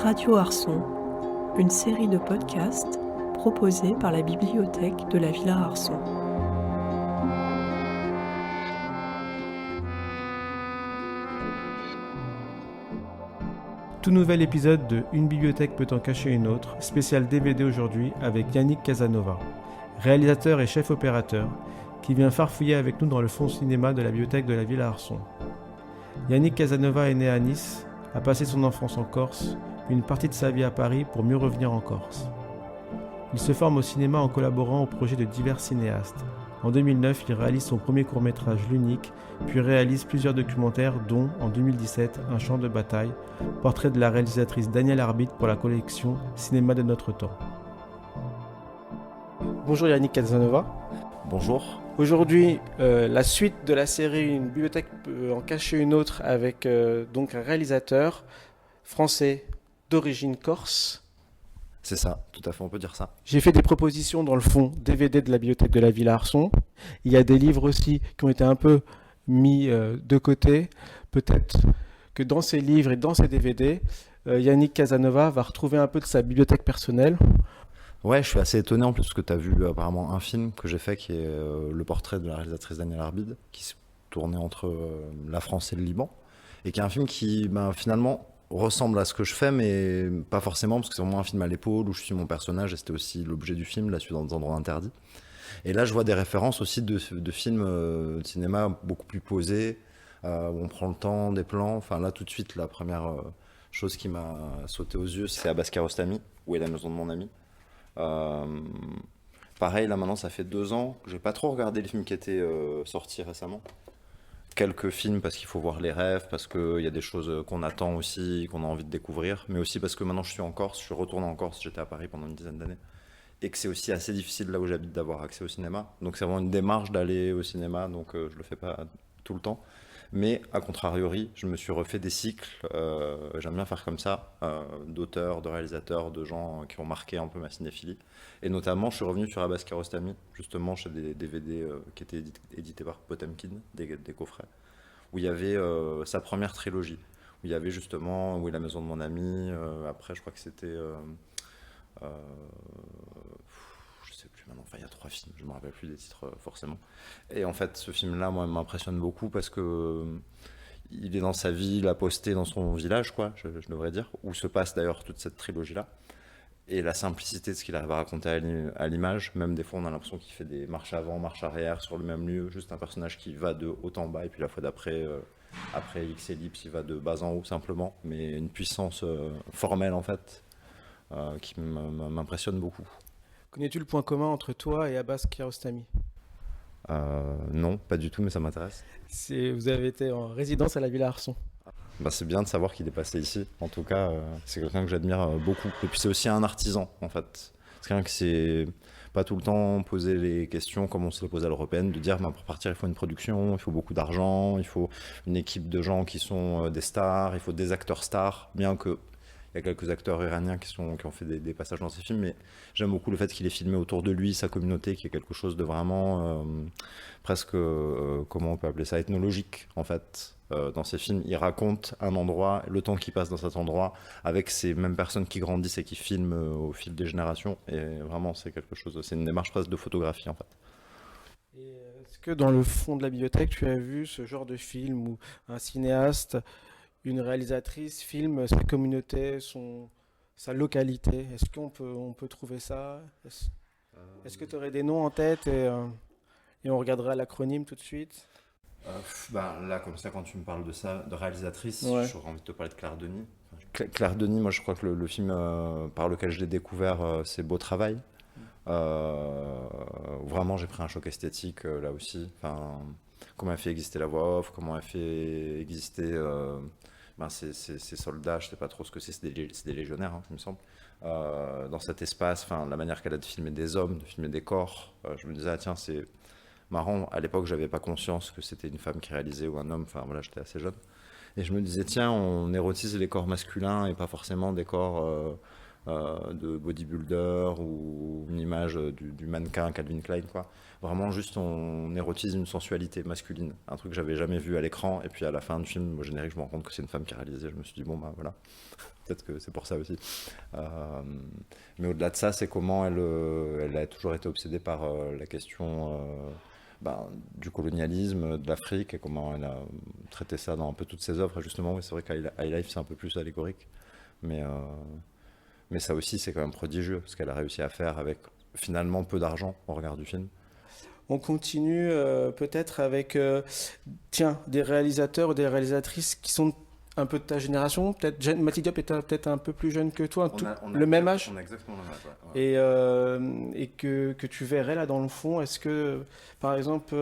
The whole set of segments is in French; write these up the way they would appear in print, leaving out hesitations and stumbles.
Radio Arson, une série de podcasts proposée par la bibliothèque de la Villa Arson. Tout nouvel épisode de Une bibliothèque peut en cacher une autre, spécial DVD aujourd'hui avec Yannick Casanova, réalisateur et chef opérateur, qui vient farfouiller avec nous dans le fond cinéma de la bibliothèque de la Villa Arson. Yannick Casanova est né à Nice, a passé son enfance en Corse, une partie de sa vie à Paris pour mieux revenir en Corse. Il se forme au cinéma en collaborant au projet de divers cinéastes. En 2009, il réalise son premier court-métrage L'Unique, puis réalise plusieurs documentaires dont, en 2017, Un champ de bataille, portrait de la réalisatrice Danielle Arbitre pour la collection Cinéma de notre temps. Bonjour Yannick Casanova. Bonjour. Aujourd'hui, la suite de la série Une bibliothèque peut en cacher une autre avec donc un réalisateur français d'origine corse. C'est ça, tout à fait, on peut dire ça. J'ai fait des propositions dans le fond DVD de la bibliothèque de la Villa Arson. Il y a des livres aussi qui ont été un peu mis de côté. Peut-être que dans ces livres et dans ces DVD, Yannick Casanova va retrouver un peu de sa bibliothèque personnelle. Ouais, je suis assez étonné en plus parce que tu as vu apparemment un film que j'ai fait qui est le portrait de la réalisatrice Danielle Arbitre, qui se tournait entre la France et le Liban, et qui est un film qui finalement ressemble à ce que je fais, mais pas forcément, parce que c'est vraiment un film à l'épaule où je suis mon personnage, et c'était aussi l'objet du film, La suite dans des endroits interdits. Et là, je vois des références aussi de films de cinéma beaucoup plus posés, où on prend le temps, des plans. Enfin là, tout de suite, la première chose qui m'a sauté aux yeux, c'est Abbas Kiarostami, Où est la maison de mon ami. Pareil, là maintenant, ça fait 2 ans que j'ai pas trop regardé les films qui étaient sortis récemment. Quelques films parce qu'il faut voir les rêves, parce qu'il y a des choses qu'on attend aussi, qu'on a envie de découvrir, mais aussi parce que maintenant je suis en Corse, je suis retourné en Corse, j'étais à Paris pendant une dizaine d'années, et que c'est aussi assez difficile là où j'habite d'avoir accès au cinéma, donc c'est vraiment une démarche d'aller au cinéma, donc je le fais pas tout le temps, mais à contrariori, je me suis refait des cycles, j'aime bien faire comme ça, d'auteurs, de réalisateurs, de gens qui ont marqué un peu ma cinéphilie, et notamment je suis revenu sur Abbas Kiarostami, justement chez des DVD qui étaient édités par Potemkin, des coffrets, où il y avait sa première trilogie, où il y avait justement Où est la maison de mon ami, après je crois que c'était... je sais plus maintenant, enfin il y a 3 films, je me rappelle plus des titres forcément. Et en fait ce film-là, moi, m'impressionne beaucoup parce que il est dans sa ville, à poster dans son village, quoi, je devrais dire, où se passe d'ailleurs toute cette trilogie-là. Et la simplicité de ce qu'il arrive à raconter à l'image, même des fois on a l'impression qu'il fait des marches avant, marches arrière sur le même lieu, juste un personnage qui va de haut en bas, et puis la fois d'après, après X ellipse, il va de bas en haut simplement, mais une puissance formelle en fait, qui m'impressionne beaucoup. Connais-tu le point commun entre toi et Abbas Kiarostami ? Non, pas du tout, mais ça m'intéresse. Vous avez été en résidence à la Villa Arson. C'est bien de savoir qu'il est passé ici. En tout cas, c'est quelqu'un que j'admire beaucoup. Et puis c'est aussi un artisan, en fait. C'est quelqu'un qui s'est pas tout le temps posé les questions comme on se les pose à l'européenne, de dire pour partir il faut une production, il faut beaucoup d'argent, il faut une équipe de gens qui sont des stars, il faut des acteurs stars, bien que il y a quelques acteurs iraniens qui ont fait des passages dans ces films, mais j'aime beaucoup le fait qu'il ait filmé autour de lui, sa communauté, qui est quelque chose de vraiment presque, comment on peut appeler ça, ethnologique, en fait. Dans ces films, il raconte un endroit, le temps qu'il passe dans cet endroit, avec ces mêmes personnes qui grandissent et qui filment au fil des générations, et vraiment, c'est quelque chose, c'est une démarche presque de photographie, en fait. Et est-ce que dans le fond de la bibliothèque, tu as vu ce genre de film où un cinéaste, une réalisatrice filme sa communauté, sa localité? Est-ce qu'on peut trouver ça? Est-ce que tu aurais des noms en tête et on regardera l'acronyme tout de suite? Là, comme ça, quand tu me parles de ça, de réalisatrice, ouais. J'aurais envie de te parler de Claire Denis. Claire Denis, moi je crois que le film par lequel je l'ai découvert, c'est Beau Travail. Vraiment, j'ai pris un choc esthétique là aussi. Enfin, comment elle fait exister la voix off, comment elle fait exister ces soldats, je sais pas trop ce que c'est des légionnaires, hein, il me semble. Dans cet espace, la manière qu'elle a de filmer des hommes, de filmer des corps, je me disais, tiens, c'est marrant, à l'époque j'avais pas conscience que c'était une femme qui réalisait ou un homme, j'étais assez jeune, et je me disais tiens, on érotise les corps masculins et pas forcément des corps de bodybuilder ou une image du mannequin Calvin Klein, quoi. Vraiment, juste, on érotise une sensualité masculine, un truc que j'avais jamais vu à l'écran. Et puis à la fin du film, au générique, je me rends compte que c'est une femme qui a réalisé. Je me suis dit, bon, bah voilà, peut-être que c'est pour ça aussi. Mais au-delà de ça, c'est comment elle a toujours été obsédée par la question du colonialisme, de l'Afrique, et comment elle a traité ça dans un peu toutes ses œuvres. Et justement, oui, c'est vrai qu'High Life, c'est un peu plus allégorique. Mais ça aussi, c'est quand même prodigieux, ce qu'elle a réussi à faire avec finalement peu d'argent au regard du film. On continue peut-être avec des réalisateurs ou des réalisatrices qui sont un peu de ta génération. Peut-être Mati Diop est peut-être un peu plus jeune que toi, le même âge. On a exactement le même âge. Ouais. Et que tu verrais là dans le fond. Est-ce que, par exemple...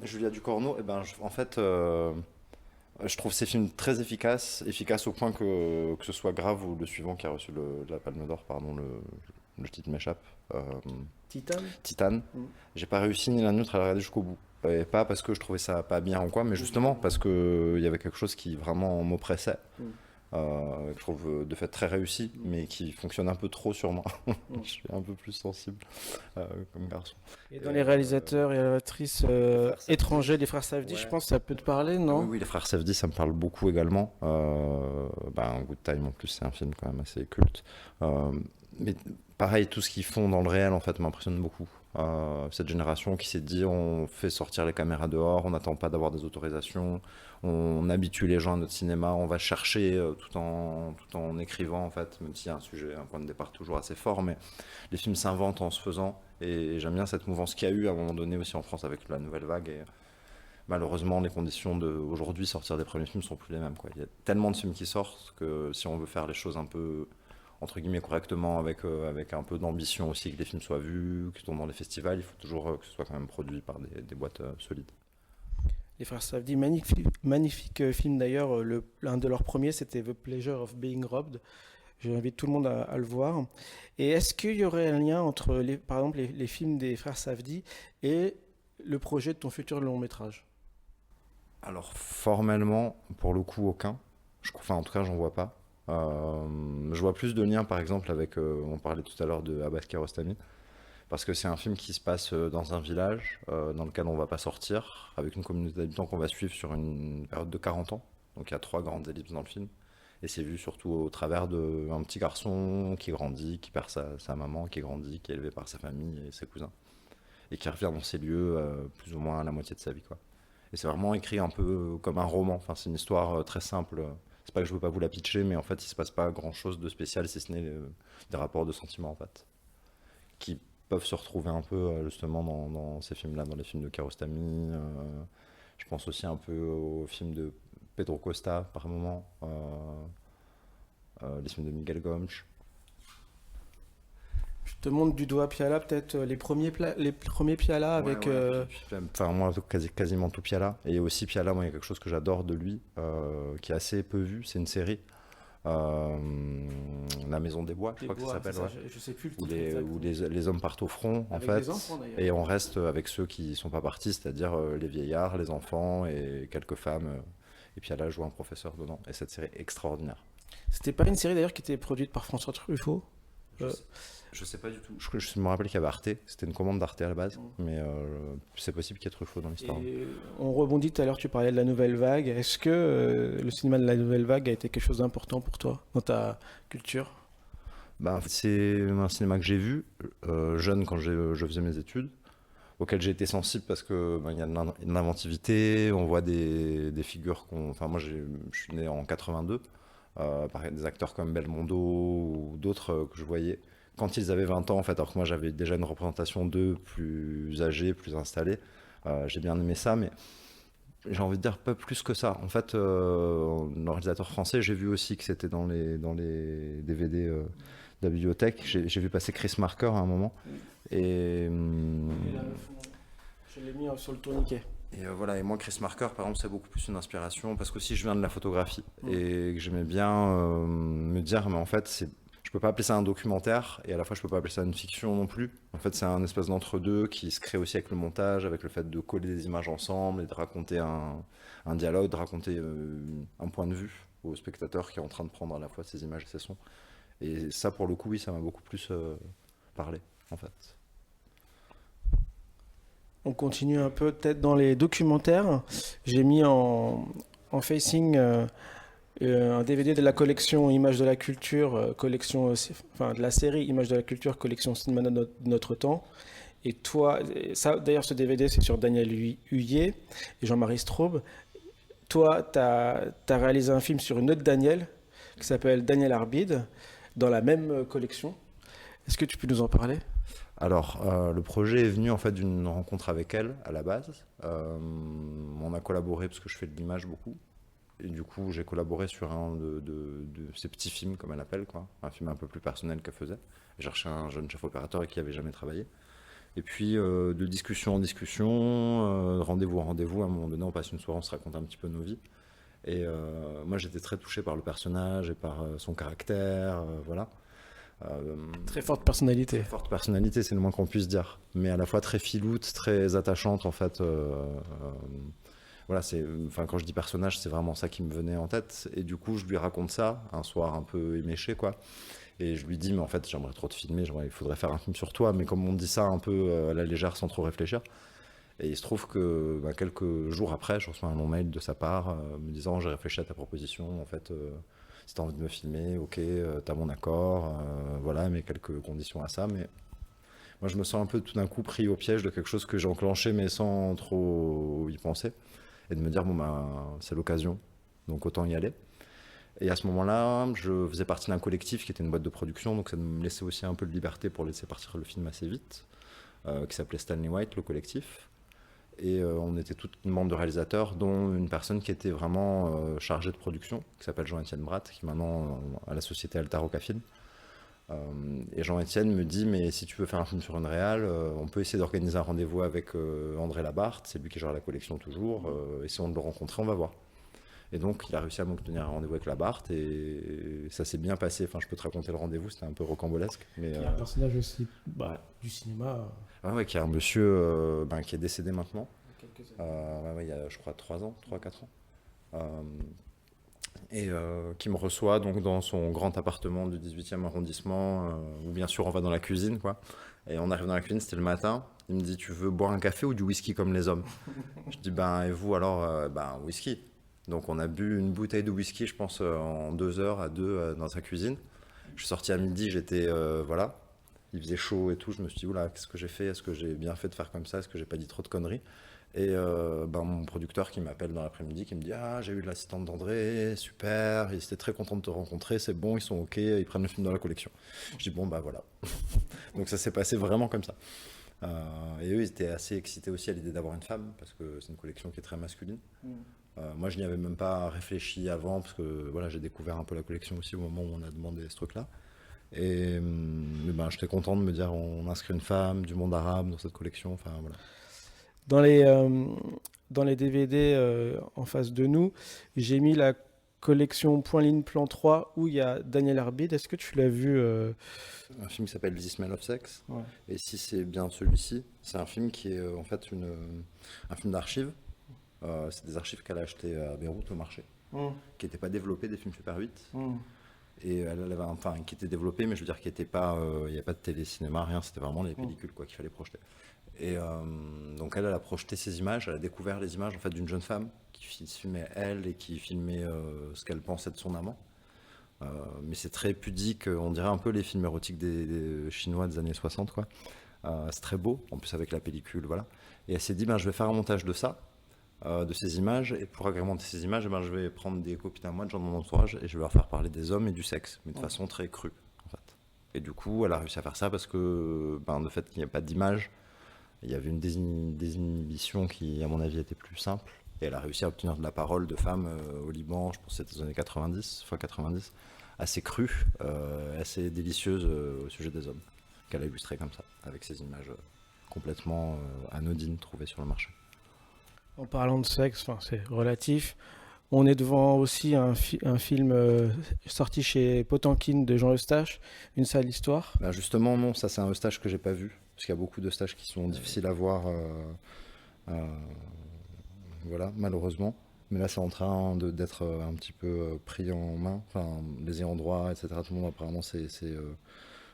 Julia Ducournau, en fait, je trouve ces films très efficaces au point que ce soit Grave ou le suivant qui a reçu la Palme d'Or, pardon, le titre m'échappe. Titane. J'ai pas réussi ni l'un ni l'autre à la regarder jusqu'au bout. Et pas parce que je trouvais ça pas bien ou quoi, mais justement parce qu'il y avait quelque chose qui vraiment m'oppressait. Que je trouve de fait très réussi, mais qui fonctionne un peu trop sur moi. Je suis un peu plus sensible comme garçon. Et dans les réalisateurs et réalisatrices étrangers, les frères Safdie, je pense que ça peut te parler, non? Oui, les frères Safdie, ça me parle beaucoup également. Good Time en plus, c'est un film quand même assez culte. Mais pareil, tout ce qu'ils font dans le réel, en fait, m'impressionne beaucoup. Cette génération qui s'est dit, on fait sortir les caméras dehors, on n'attend pas d'avoir des autorisations, on habitue les gens à notre cinéma, on va chercher tout en écrivant, en fait, même s'il y a un point de départ toujours assez fort, mais les films s'inventent en se faisant, et j'aime bien cette mouvance qu'il y a eu à un moment donné aussi en France avec la nouvelle vague, et malheureusement, les conditions d'aujourd'hui sortir des premiers films sont plus les mêmes, quoi. Il y a tellement de films qui sortent que si on veut faire les choses un peu entre guillemets correctement, avec un peu d'ambition aussi, que les films soient vus, qu'ils tombent dans les festivals, il faut toujours que ce soit quand même produit par des boîtes solides. Les frères Safdie, magnifique film d'ailleurs, l'un de leurs premiers c'était The Pleasure of Being Robbed. J'invite tout le monde à le voir. Et est-ce qu'il y aurait un lien entre, par exemple, les films des frères Safdie et le projet de ton futur long métrage? Alors formellement, pour le coup, aucun. En tout cas, j'en vois pas. Je vois plus de liens par exemple avec, on parlait tout à l'heure de Abbas Kiarostami, parce que c'est un film qui se passe dans un village dans lequel on va pas sortir, avec une communauté d'habitants qu'on va suivre sur une période de 40 ans, donc il y a 3 grandes ellipses dans le film, et c'est vu surtout au travers d'un petit garçon qui grandit, qui perd sa maman, qui grandit, qui est élevé par sa famille et ses cousins, et qui revient dans ces lieux plus ou moins à la moitié de sa vie, quoi. Et c'est vraiment écrit un peu comme un roman, enfin, c'est une histoire très simple. C'est pas que je veux pas vous la pitcher, mais en fait, il se passe pas grand chose de spécial, si ce n'est des rapports de sentiments, en fait, qui peuvent se retrouver un peu justement dans ces films-là, dans les films de Kiarostami. Je pense aussi un peu aux films de Pedro Costa, par moment, les films de Miguel Gomes. Je te montre du doigt Piala, peut-être les premiers Piala avec... Enfin, moi, quasiment tout Piala. Et aussi Piala, moi, il y a quelque chose que j'adore de lui, qui est assez peu vu, c'est une série. La Maison des Bois, je crois que ça s'appelle. Ouais. Je sais plus le titre où les hommes partent au front, en avec fait. Les enfants, et on reste avec ceux qui ne sont pas partis, c'est-à-dire les vieillards, les enfants et quelques femmes. Et Piala joue un professeur dedans. Et cette série est extraordinaire. C'était pas une série d'ailleurs qui était produite par François Truffaut? Je sais pas du tout. Je me rappelle qu'il y avait Arte, c'était une commande d'Arte à la base, mais c'est possible qu'il y ait Truffaut dans l'histoire. Et on rebondit tout à l'heure, tu parlais de la nouvelle vague. Est-ce que le cinéma de la nouvelle vague a été quelque chose d'important pour toi, dans ta culture? C'est un cinéma que j'ai vu jeune quand je faisais mes études, auquel j'ai été sensible parce que il y a une inventivité, on voit des figures Enfin, moi, je suis né en 82, des acteurs comme Belmondo ou d'autres que je voyais quand ils avaient 20 ans, en fait, alors que moi j'avais déjà une représentation d'eux plus âgés, plus installés. J'ai bien aimé ça, mais j'ai envie de dire pas plus que ça. En fait, le réalisateur français, j'ai vu aussi que c'était dans les DVD de la bibliothèque. J'ai vu passer Chris Marker à un moment. Et je l'ai mis sur le tourniquet. Et voilà, et moi Chris Marker par exemple c'est beaucoup plus une inspiration parce qu'aussi je viens de la photographie et que j'aimais bien me dire mais en fait je peux pas appeler ça un documentaire et à la fois je peux pas appeler ça une fiction non plus. En fait c'est un espèce d'entre-deux qui se crée aussi avec le montage, avec le fait de coller des images ensemble et de raconter un dialogue, de raconter un point de vue au spectateur qui est en train de prendre à la fois ses images et ses sons. Et ça, pour le coup, oui, ça m'a beaucoup plus parlé, en fait. On continue un peu peut-être dans les documentaires. J'ai mis en facing un DVD de la collection Images de la culture, enfin de la série Images de la culture, collection cinéma de notre temps. Et toi, ça, d'ailleurs, ce DVD, c'est sur Daniel Huyé et Jean-Marie Straub. Toi, tu as réalisé un film sur une autre Daniel, qui s'appelle Daniel Arbide, dans la même collection. Est-ce que tu peux nous en parler? Alors, le projet est venu en fait d'une rencontre avec elle à la base. On a collaboré parce que je fais de l'image beaucoup. Et du coup, j'ai collaboré sur un de ces petits films, comme elle appelle, quoi. Un film un peu plus personnel qu'elle faisait. J'ai cherché un jeune chef opérateur avec qui avait jamais travaillé. Et puis, de discussion en discussion, rendez-vous en rendez-vous, à un moment donné, on passe une soirée, on se raconte un petit peu nos vies. Et moi, j'étais très touché par le personnage et par son caractère, voilà. Très forte personnalité. Forte personnalité, c'est le moins qu'on puisse dire. Mais à la fois très filoute, très attachante, en fait. Voilà, enfin, quand je dis personnage, c'est vraiment ça qui me venait en tête. Et du coup, je lui raconte ça, un soir un peu éméché, quoi. Et je lui dis, mais en fait, j'aimerais trop te filmer, il faudrait faire un film sur toi. Mais comme on dit ça un peu à la légère, sans trop réfléchir. Et il se trouve que quelques jours après, je reçois un long mail de sa part me disant, j'ai réfléchi à ta proposition, en fait, si t'as envie de me filmer, ok, t'as mon accord, voilà, mais quelques conditions à ça. Mais moi, je me sens un peu tout d'un coup pris au piège de quelque chose que j'ai enclenché, mais sans trop y penser. Et de me dire, bon, c'est l'occasion, donc autant y aller. Et à ce moment-là, je faisais partie d'un collectif qui était une boîte de production, donc ça me laissait aussi un peu de liberté pour laisser partir le film assez vite, qui s'appelait Stanley White, le collectif. Et on était tous membres de réalisateurs, dont une personne qui était vraiment chargée de production, qui s'appelle Jean-Étienne Bratt, qui est maintenant à la société Altaroca Film. Et Jean-Étienne me dit, mais si tu veux faire un film sur une réal, on peut essayer d'organiser un rendez-vous avec André Labarthe, c'est lui qui gère la collection toujours, essayons de le rencontrer, on va voir. Et donc il a réussi à m'obtenir un rendez-vous avec Labarthe, et ça s'est bien passé. Enfin, je peux te raconter le rendez-vous, c'était un peu rocambolesque. Mais, il y a un personnage aussi du cinéma. Ouais, qui est un monsieur qui est décédé maintenant. Il y a, je crois, 3 ans, 3-4 ans. Et qui me reçoit donc dans son grand appartement du 18e arrondissement, où bien sûr on va dans la cuisine, quoi. Et on arrive dans la cuisine, c'était le matin. Il me dit, tu veux boire un café ou du whisky comme les hommes? Je dis, et vous alors? Whisky. Donc on a bu une bouteille de whisky, je pense, en 2 heures à deux dans sa cuisine. Je suis sorti à midi, j'étais, voilà, il faisait chaud et tout. Je me suis dit, oula, qu'est-ce que j'ai fait? Est-ce que j'ai bien fait de faire comme ça? Est-ce que j'ai pas dit trop de conneries? Et mon producteur qui m'appelle dans l'après-midi, qui me dit, ah, j'ai eu l'assistante d'André, super, ils étaient très contents de te rencontrer, c'est bon, ils sont ok, ils prennent le film dans la collection. Je dis, bon, voilà. Donc ça s'est passé vraiment comme ça. Et eux, ils étaient assez excités aussi à l'idée d'avoir une femme, parce que c'est une collection qui est très masculine. Moi, je n'y avais même pas réfléchi avant, parce que voilà, j'ai découvert un peu la collection aussi au moment où on a demandé ce truc-là. Et j'étais content de me dire, on inscrit une femme du monde arabe dans cette collection, enfin voilà. Dans les DVD en face de nous, j'ai mis la collection Point Ligne Plan 3 où il y a Daniel Arbide. Est-ce que tu l'as vu Un film qui s'appelle The Smell of Sex. Ouais. Et si c'est bien celui-ci, c'est un film qui est en fait un film d'archives. C'est des archives qu'elle a achetées à Beyrouth au marché, qui n'étaient pas développées, des films Super 8. Et elle avait qui étaient développés, mais je veux dire qu'il n'y avait pas de télé-cinéma, rien, c'était vraiment les pellicules quoi, qu'il fallait projeter. Et donc elle a projeté ces images, elle a découvert les images en fait d'une jeune femme qui se filmait elle et qui filmait ce qu'elle pensait de son amant. Mais c'est très pudique, on dirait un peu les films érotiques des Chinois des années 60 quoi. C'est très beau, en plus avec la pellicule, voilà. Et elle s'est dit, je vais faire un montage de ça, de ces images, et pour agrémenter ces images, je vais prendre des copines à moi, de gens de mon entourage, et je vais leur faire parler des hommes et du sexe, mais de façon très crue, en fait. Et du coup, elle a réussi à faire ça parce que, le fait qu'il n'y a pas d'image, il y avait une désinhibition qui, à mon avis, était plus simple. Et elle a réussi à obtenir de la parole de femmes au Liban, je pense que c'était les années 90, assez crue, assez délicieuse au sujet des hommes, qu'elle a illustré comme ça, avec ces images complètement anodines trouvées sur le marché. En parlant de sexe, c'est relatif. On est devant aussi un film sorti chez Potankin de Jean Eustache, Une sale histoire. Justement, non, ça c'est un Eustache que j'ai pas vu, parce qu'il y a beaucoup d'Eustache qui sont difficiles à voir, voilà, malheureusement. Mais là, c'est en train d'être un petit peu pris en main. Enfin, les ayants droit, etc. Tout le monde apparemment s'est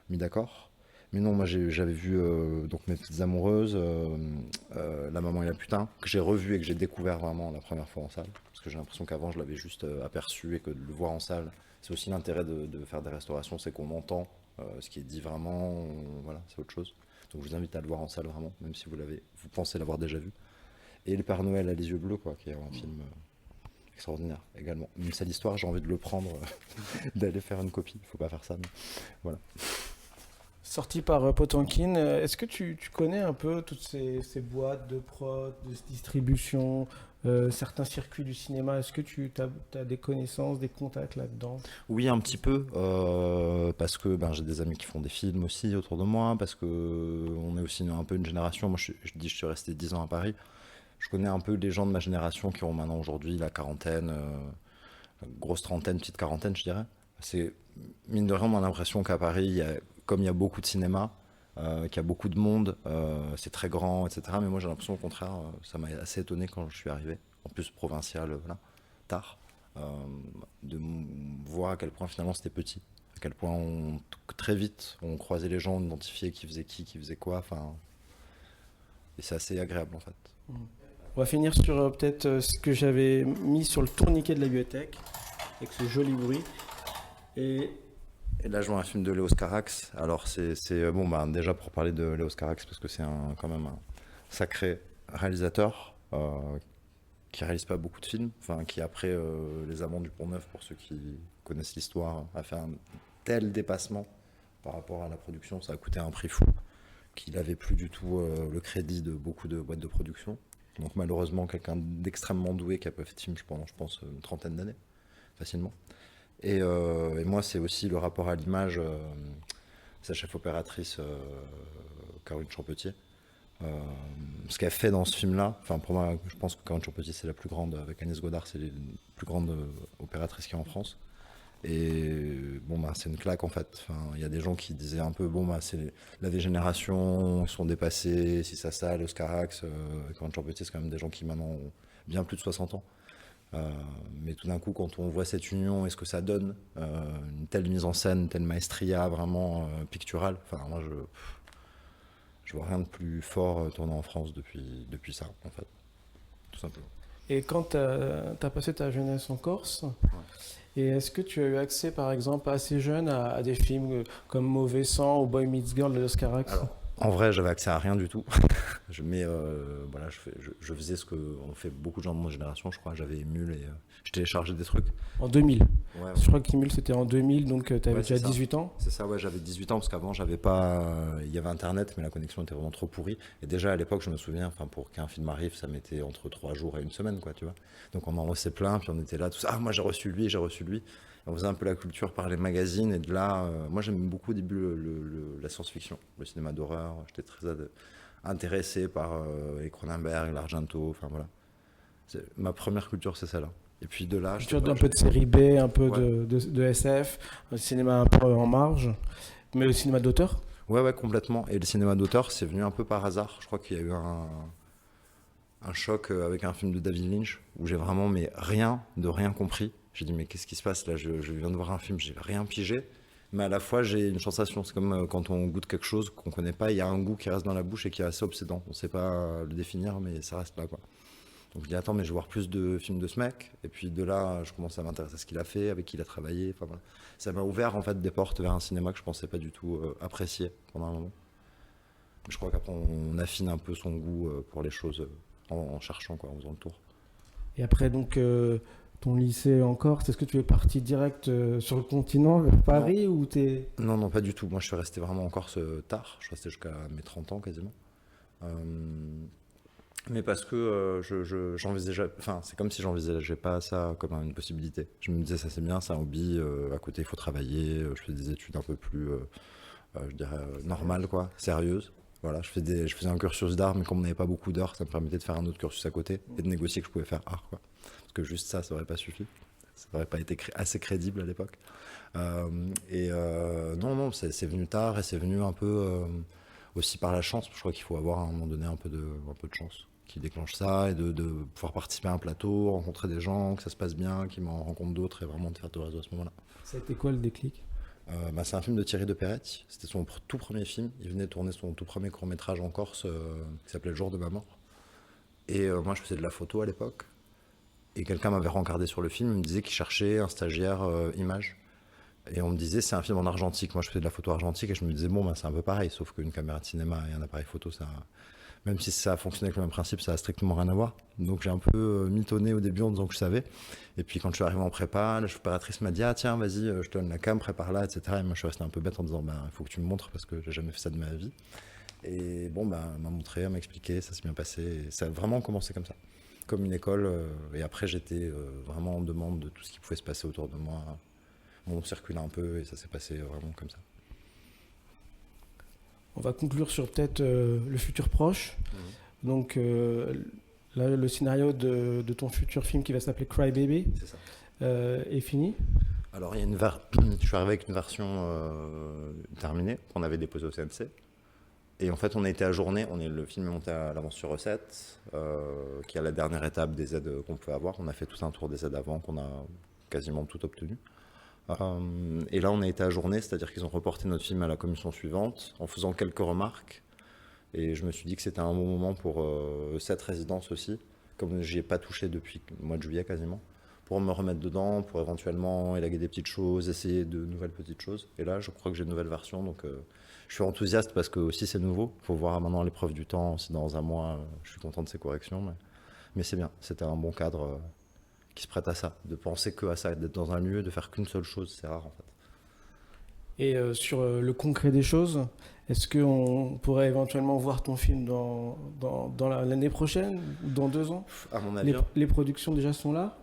mis d'accord. Mais non, moi j'avais vu donc Mes Petites Amoureuses, La Maman et la Putain, que j'ai revu et que j'ai découvert vraiment la première fois en salle. Parce que j'ai l'impression qu'avant je l'avais juste aperçu et que de le voir en salle, c'est aussi l'intérêt de faire des restaurations, c'est qu'on entend ce qui est dit vraiment, voilà, c'est autre chose. Donc je vous invite à le voir en salle vraiment, même si vous pensez l'avoir déjà vu. Et Le Père Noël a les yeux bleus, quoi, qui est un film extraordinaire également. Même si l'histoire, j'ai envie de le prendre, d'aller faire une copie. Il faut pas faire ça, mais voilà. Sorti par Potemkin, est-ce que tu connais un peu toutes ces boîtes de prod, de distribution, certains circuits du cinéma? Est-ce que tu as des connaissances, des contacts là-dedans? Oui, un petit peu, parce que j'ai des amis qui font des films aussi autour de moi, parce que on est aussi un peu une génération. Moi, je suis resté 10 ans à Paris. Je connais un peu les gens de ma génération qui ont maintenant aujourd'hui la quarantaine, grosse trentaine, petite quarantaine, je dirais. C'est mine de rien, on a l'impression qu'à Paris, comme il y a beaucoup de cinéma, qu'il y a beaucoup de monde, c'est très grand, etc. Mais moi, j'ai l'impression au contraire, ça m'a assez étonné quand je suis arrivé, en plus provincial, voilà, tard, voir à quel point finalement c'était petit, à quel point très vite on croisait les gens, on identifiait qui faisait quoi, enfin, et c'est assez agréable en fait. On va finir sur peut-être ce que j'avais mis sur le tourniquet de la bibliothèque, avec ce joli bruit. Et là, je vois un film de Léos Carax. Alors, déjà pour parler de Léos Carax, parce que c'est quand même un sacré réalisateur qui réalise pas beaucoup de films, enfin, qui après Les Amants du Pont-Neuf, pour ceux qui connaissent l'histoire, a fait un tel dépassement par rapport à la production, ça a coûté un prix fou, qu'il avait plus du tout le crédit de beaucoup de boîtes de production. Donc, malheureusement, quelqu'un d'extrêmement doué qui a pas fait de film pendant, je pense, une trentaine d'années, facilement. Et moi, c'est aussi le rapport à l'image, sa chef opératrice, Caroline Champetier. Ce qu'elle fait dans ce film-là, enfin pour moi, je pense que Caroline Champetier, c'est la plus grande, avec Agnès Godard, c'est la plus grande opératrice qu'il y a en France. Et c'est une claque en fait. Enfin, il y a des gens qui disaient un peu, c'est la dégénération, ils sont dépassés, si ça, Léos Carax, Caroline Champetier, c'est quand même des gens qui maintenant ont bien plus de 60 ans. Mais tout d'un coup, quand on voit cette union et ce que ça donne, une telle mise en scène, une telle maestria vraiment picturale, enfin moi je vois rien de plus fort tourné en France depuis ça, en fait, tout simplement. Et quand tu as passé ta jeunesse en Corse, et est-ce que tu as eu accès, par exemple, assez jeune à des films comme Mauvais Sang ou Boy Meets Girl de Léos Carax? Alors, en vrai, j'avais accès à rien du tout. Je faisais ce que on fait beaucoup de gens de mon génération, je crois. J'avais Emule et je téléchargeais des trucs. En 2000. Ouais. Je crois qu'Emule c'était en 2000, donc tu avais déjà 18 ans. C'est ça, ouais, j'avais 18 ans parce qu'avant, j'avais pas. Il y avait Internet, mais la connexion était vraiment trop pourrie. Et déjà à l'époque, je me souviens, enfin, pour qu'un film arrive, ça mettait entre 3 jours et une semaine, quoi, tu vois. Donc on en reçait plein, puis on était là, tout ça. Ah, moi j'ai reçu lui, j'ai reçu lui. On faisait un peu la culture par les magazines, et de là, moi j'aimais beaucoup au début la science-fiction, le cinéma d'horreur. J'étais très intéressé par les Cronenberg, l'Argento, enfin voilà. Ma première culture, c'est celle-là. Et puis de là, culture d'un peu de série B, un peu de SF, un cinéma un peu en marge, mais le cinéma d'auteur. Ouais, complètement. Et le cinéma d'auteur, c'est venu un peu par hasard. Je crois qu'il y a eu un choc avec un film de David Lynch où j'ai vraiment rien compris. J'ai dit mais qu'est-ce qui se passe là, je viens de voir un film, j'ai rien pigé, mais à la fois j'ai une sensation. C'est comme quand on goûte quelque chose qu'on connaît pas, il y a un goût qui reste dans la bouche et qui est assez obsédant. On sait pas le définir, mais ça reste là, quoi. Donc je dis attends, mais je vais voir plus de films de ce mec. Et puis de là, je commence à m'intéresser à ce qu'il a fait, avec qui il a travaillé. Enfin, voilà. Ça m'a ouvert en fait des portes vers un cinéma que je pensais pas du tout apprécier pendant un moment. Mais je crois qu'après on affine un peu son goût pour les choses en cherchant, quoi, en faisant le tour. Et après donc ton lycée en Corse, est-ce que tu es parti direct sur le continent, vers Paris, ou t'es... Non, pas du tout. Moi je suis resté vraiment en Corse tard. Je suis resté jusqu'à mes 30 ans quasiment. Mais parce que j'envisageais, enfin, c'est comme si j'envisageais pas ça comme une possibilité. Je me disais, ça c'est bien, c'est un hobby, à côté il faut travailler, je fais des études un peu plus, je dirais, normales, quoi, sérieuses. Voilà, je faisais un cursus d'art, mais comme on n'avait pas beaucoup d'heures, ça me permettait de faire un autre cursus à côté et de négocier que je pouvais faire art, quoi. Parce que juste ça aurait pas suffi. Ça n'aurait pas été assez crédible à l'époque. Non, c'est venu tard et c'est venu un peu aussi par la chance. Je crois qu'il faut avoir à un moment donné un peu de chance qui déclenche ça, et de pouvoir participer à un plateau, rencontrer des gens, que ça se passe bien, qu'ils m'en rencontrent d'autres, et vraiment de faire tout le réseau à ce moment-là. Ça a été quoi le déclic? C'est un film de Thierry de Peretti, c'était son tout premier film. Il venait de tourner son tout premier court-métrage en Corse qui s'appelait Le jour de ma mort. Et moi je faisais de la photo à l'époque. Et quelqu'un m'avait rencardé sur le film, il me disait qu'il cherchait un stagiaire image. Et on me disait c'est un film en argentique. Moi je faisais de la photo argentique et je me disais c'est un peu pareil, sauf qu'une caméra de cinéma et un appareil photo, ça, même si ça a fonctionné avec le même principe, ça a strictement rien à voir. Donc j'ai un peu mitonné au début en disant que je savais. Et puis quand je suis arrivé en prépa, la opératrice m'a dit ah tiens vas-y je te donne la cam, prépare-la, etc. Et moi je suis resté un peu bête en disant il faut que tu me montres parce que j'ai jamais fait ça de ma vie. Et elle m'a montré, elle m'a expliqué, ça s'est bien passé. Et ça a vraiment commencé comme ça, comme une école. Et après j'étais vraiment en demande de tout ce qui pouvait se passer autour de moi. On circulait un peu et ça s'est passé vraiment comme ça. On va conclure sur peut-être le futur proche. Donc là, le scénario de ton futur film qui va s'appeler Cry Baby est fini. Alors il y a je suis arrivé avec une version terminée qu'on avait déposée au CNC. Et en fait on a été ajourné, le film est monté à l'avance sur recette, qui est la dernière étape des aides qu'on pouvait avoir. On a fait tout un tour des aides avant, qu'on a quasiment tout obtenu. Et là on a été ajourné, c'est-à-dire qu'ils ont reporté notre film à la commission suivante en faisant quelques remarques, et je me suis dit que c'était un bon moment pour cette résidence aussi, comme j'y ai pas touché depuis le mois de juillet quasiment, pour me remettre dedans, pour éventuellement élaguer des petites choses, essayer de nouvelles petites choses. Et là je crois que j'ai une nouvelle version, donc je suis enthousiaste parce que aussi c'est nouveau, il faut voir maintenant l'épreuve du temps, si dans un mois je suis content de ces corrections, mais c'est bien, c'était un bon cadre qui se prête à ça, de penser que à ça, d'être dans un lieu, de faire qu'une seule chose, c'est rare en fait. Et sur le concret des choses, est-ce qu'on pourrait éventuellement voir ton film dans l'année prochaine ou dans 2 ans? À mon avis, les productions déjà sont là?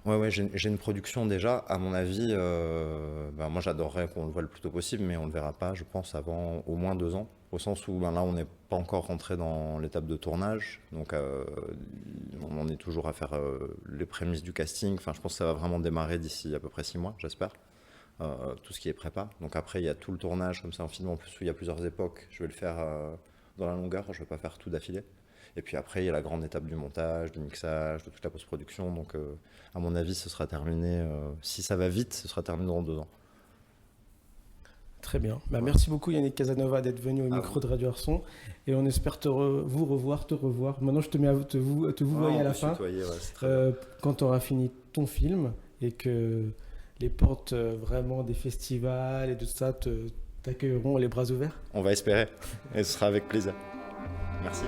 Ouais, j'ai une production déjà. À mon avis, moi j'adorerais qu'on le voit le plus tôt possible, mais on ne le verra pas, je pense, avant au moins 2 ans. Au sens où là, on n'est pas encore rentré dans l'étape de tournage, donc on en est toujours à faire les prémices du casting. Enfin, je pense que ça va vraiment démarrer d'ici à peu près 6 mois, j'espère. Tout ce qui est prépa. Donc après, il y a tout le tournage, comme c'est un film en plus où il y a plusieurs époques. Je vais le faire dans la longueur, je ne vais pas faire tout d'affilée. Et puis après, il y a la grande étape du montage, du mixage, de toute la post-production. Donc à mon avis, ce sera terminé, si ça va vite, ce sera terminé dans 2 ans. Très bien. Merci beaucoup Yannick Casanova d'être venu au micro de Radio Arson. Et on espère te revoir. Maintenant, je te mets à te vous voyez à la fin. Quand tu auras fini ton film et que les portes vraiment des festivals et de ça t'accueilleront les bras ouverts. On va espérer. Et ce sera avec plaisir. Merci.